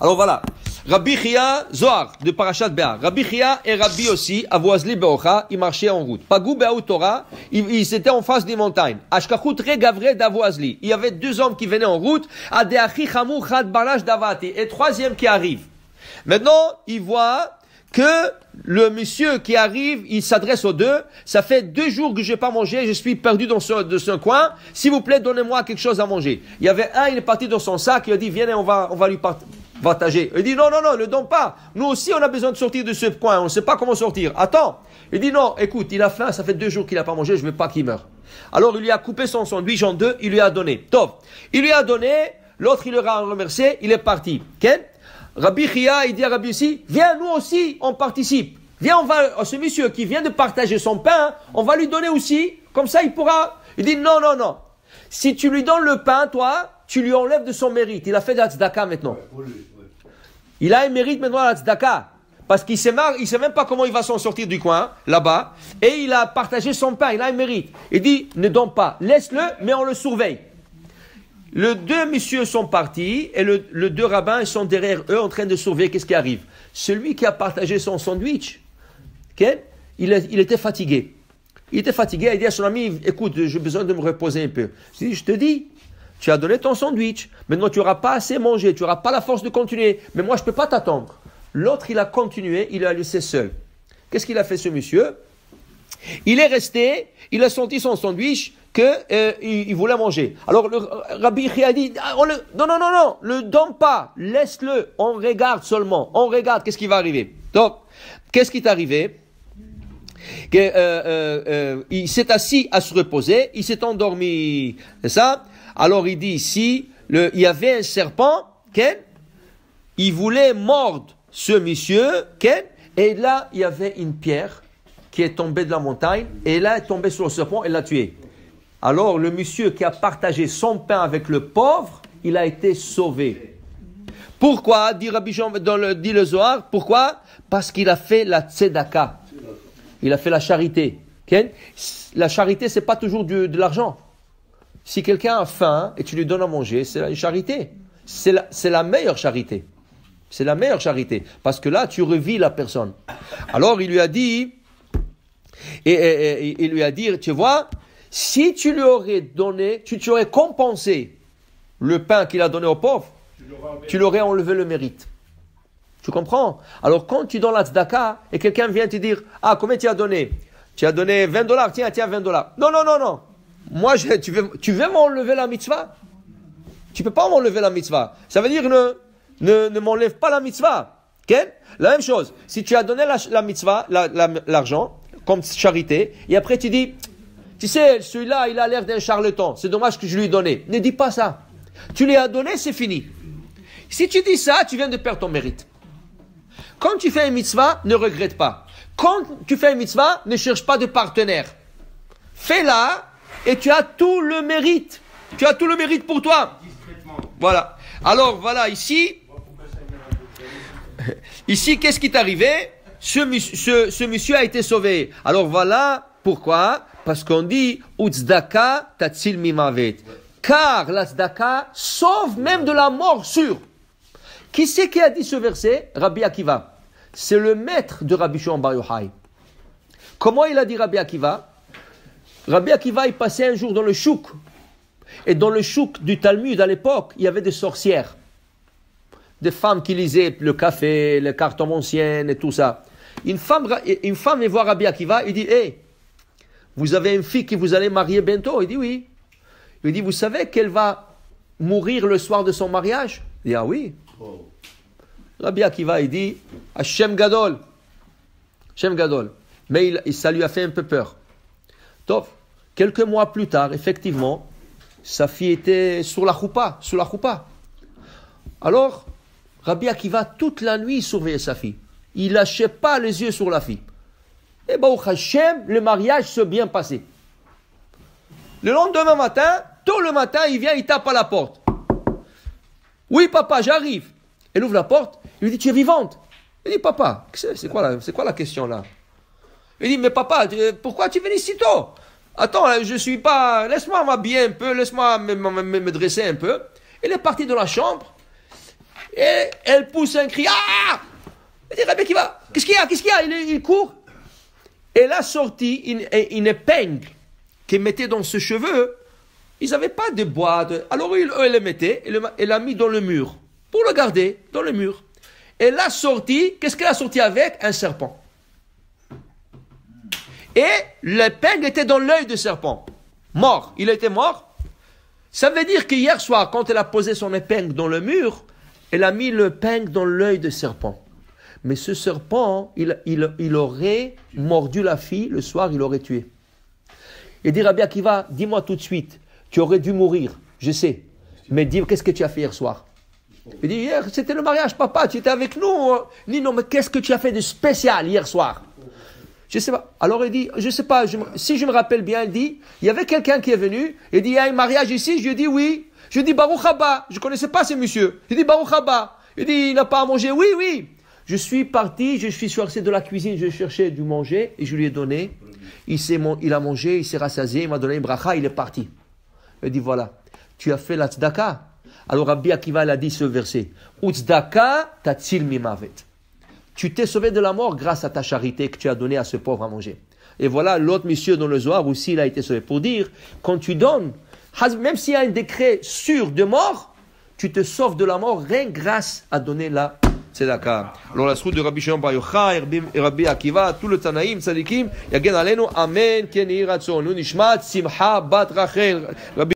Alors voilà. Rabbi Chia Zohar de Parashat Béar. Rabbi Chia et Rabbi aussi, Avoazli Beocha, ils marchaient en route. Pagou Be'au Torah, ils étaient en face des montagnes. Ashkachut Regavre d'Avoazli. Il y avait deux hommes qui venaient en route. Adeachi Chamou Chad Balash Davati. Et troisième qui arrive. Maintenant, ils voient que le monsieur qui arrive, il s'adresse aux deux. Ça fait 2 jours que je n'ai pas mangé, je suis perdu dans ce coin. S'il vous plaît, donnez-moi quelque chose à manger. Il y avait un, il est parti dans son sac, il a dit, viens, on va lui partager. Il dit, non, ne donne pas. Nous aussi, on a besoin de sortir de ce coin, on ne sait pas comment sortir. Attends. Il dit, non, écoute, il a faim, ça fait 2 jours qu'il n'a pas mangé, je ne veux pas qu'il meure. Alors, il lui a coupé son sandwich en 2, il lui a donné. Top. Il lui a donné, l'autre, il le a remercié, il est parti. Okay? Rabbi Chia, il dit à Rabbi aussi, viens, nous aussi, on participe. Viens, ce monsieur qui vient de partager son pain, on va lui donner aussi, comme ça il pourra. Il dit, non. Si tu lui donnes le pain, toi, tu lui enlèves de son mérite. Il a fait de la tzedaka maintenant. Il a un mérite maintenant à la tzedaka. Parce qu'il sait même pas comment il va s'en sortir du coin, là-bas. Et il a partagé son pain, il a un mérite. Il dit, ne donne pas, laisse-le, mais on le surveille. Les 2 messieurs sont partis et les 2 rabbins ils sont derrière eux en train de surveiller qu'est-ce qui arrive. Celui qui a partagé son sandwich, okay, il était fatigué. Il a dit à son ami, écoute, j'ai besoin de me reposer un peu. Je te dis, tu as donné ton sandwich, maintenant tu n'auras pas assez mangé, tu n'auras pas la force de continuer, mais moi je ne peux pas t'attendre. L'autre il a continué, il l'a laissé seul. Qu'est-ce qu'il a fait ce monsieur? Il est resté, il a senti son sandwich, il voulait manger. Alors le Rabbi Chia dit, non, le donne pas, laisse-le, on regarde seulement, qu'est-ce qui va arriver. Donc, qu'est-ce qui est arrivé? Il s'est assis à se reposer, il s'est endormi, c'est ça? Alors il dit ici, il y avait un serpent, il voulait mordre ce monsieur, et là il y avait une pierre qui est tombée de la montagne, et là elle est tombée sur le serpent et l'a tué. Alors, le monsieur qui a partagé son pain avec le pauvre, il a été sauvé. Pourquoi, dit Rabbi Jean, dit le Zohar, pourquoi? Parce qu'il a fait la tzedaka. Il a fait la charité. Okay? La charité, c'est pas toujours de l'argent. Si quelqu'un a faim et tu lui donnes à manger, c'est une charité. C'est la meilleure charité. C'est la meilleure charité. Parce que là, tu revis la personne. Alors, il lui a dit, tu vois, si tu lui aurais donné, tu aurais compensé le pain qu'il a donné aux pauvres, tu l'aurais enlevé le mérite. Tu comprends? Alors quand tu donnes la tzedaka et quelqu'un vient te dire, combien tu as donné? Tu as donné $20, tiens $20. Non. Moi, tu veux m'enlever la mitzvah? Tu peux pas m'enlever la mitzvah. Ça veut dire ne m'enlève pas la mitzvah. Okay? La même chose. Si tu as donné la mitzvah, l'argent, comme charité, et après tu dis, tu sais, celui-là, il a l'air d'un charlatan. C'est dommage que je lui ai donné. Ne dis pas ça. Tu lui as donné, c'est fini. Si tu dis ça, tu viens de perdre ton mérite. Quand tu fais une mitzvah, ne regrette pas. Quand tu fais une mitzvah, ne cherche pas de partenaire. Fais-la et tu as tout le mérite. Tu as tout le mérite pour toi. Voilà. Alors, voilà, ici, qu'est-ce qui est arrivé? Ce monsieur a été sauvé. Alors, voilà pourquoi. Parce qu'on dit, Utzdaka tatsil mimavet. Car la tzedaka sauve même de la mort sûre. Qui c'est qui a dit ce verset? Rabbi Akiva. C'est le maître de Rabbi Shimon Bar Yochai. Comment il a dit Rabbi Akiva? Rabbi Akiva, il passait un jour dans le chouk. Et dans le chouk du Talmud à l'époque, il y avait des sorcières. Des femmes qui lisaient le café, les cartons anciennes et tout ça. Une femme vient voir Rabbi Akiva, il dit, vous avez une fille que vous allez marier bientôt? Il dit oui. Il dit, vous savez qu'elle va mourir le soir de son mariage? Il dit, oui. Rabbi Akiva, il dit, Hashem Gadol. Hashem Gadol. Mais ça lui a fait un peu peur. Donc, quelques mois plus tard, effectivement, sa fille était sur la choupa. Alors, Rabbi Akiva, toute la nuit, il surveillait sa fille. Il lâchait pas les yeux sur la fille. Et Baruch Hashem, le mariage s'est bien passé. Le lendemain matin, tôt le matin, il vient, il tape à la porte. Oui, papa, j'arrive. Elle ouvre la porte, il lui dit, tu es vivante? Il dit, papa, c'est quoi la question là? Il dit, mais papa, pourquoi tu viens ici tôt? Attends, je suis pas, laisse-moi m'habiller un peu, laisse-moi me dresser un peu. Il est parti de la chambre, Et elle pousse un cri. Ah! Elle dit, Rabbi Akiva, qu'est-ce qu'il y a? Qu'est-ce qu'il y a? Il court. Elle a sorti une épingle qu'elle mettait dans ses cheveux. Ils n'avaient pas de boîte. Alors, elle le mettait, elle l'a mis dans le mur. Pour le garder, dans le mur. Elle a sorti, qu'est-ce qu'elle a sorti avec? Un serpent. Et l'épingle était dans l'œil du serpent. Mort. Il était mort. Ça veut dire qu'hier soir, quand elle a posé son épingle dans le mur, elle a mis l'épingle dans l'œil du serpent. Mais ce serpent, il aurait mordu la fille, le soir, il l'aurait tué. Il dit, Rabbi Akiva, dis-moi tout de suite, tu aurais dû mourir, je sais. Mais dis, qu'est-ce que tu as fait hier soir? Il dit, hier, c'était le mariage, papa, tu étais avec nous. Il dit, non, mais qu'est-ce que tu as fait de spécial hier soir? Je ne sais pas. Alors il dit, je ne sais pas, si je me rappelle bien, il dit, il y avait quelqu'un qui est venu, il dit, il y a un mariage ici, je lui ai dit oui. Je lui ai dit, Baruch Haba, je ne connaissais pas ce monsieur. Il dit, Baruch Haba. Il dit, il n'a pas à manger, oui, oui. Je suis parti, je suis sorti de la cuisine, je cherchais du manger et je lui ai donné. Il a mangé, il s'est rassasié, il m'a donné une bracha, il est parti. Il dit voilà, tu as fait la tzedaka. Alors Rabbi Akiva a dit ce verset. Tzedaka tatzil mimavet. Tu t'es sauvé de la mort grâce à ta charité que tu as donnée à ce pauvre à manger. Et voilà, l'autre monsieur dans le Zohar aussi, il a été sauvé. Pour dire, quand tu donnes, même s'il y a un décret sûr de mort, tu te sauves de la mort rien grâce à donner la tzedaka. Alors la route de Rabbi Shimon Bar Yochai et Rabbi Akiva, tout le Tanaïm, Tzadikim, Yagen Alenu, Amen, Ken Yiratzon, Nishmat, Simcha, Bat Rachel.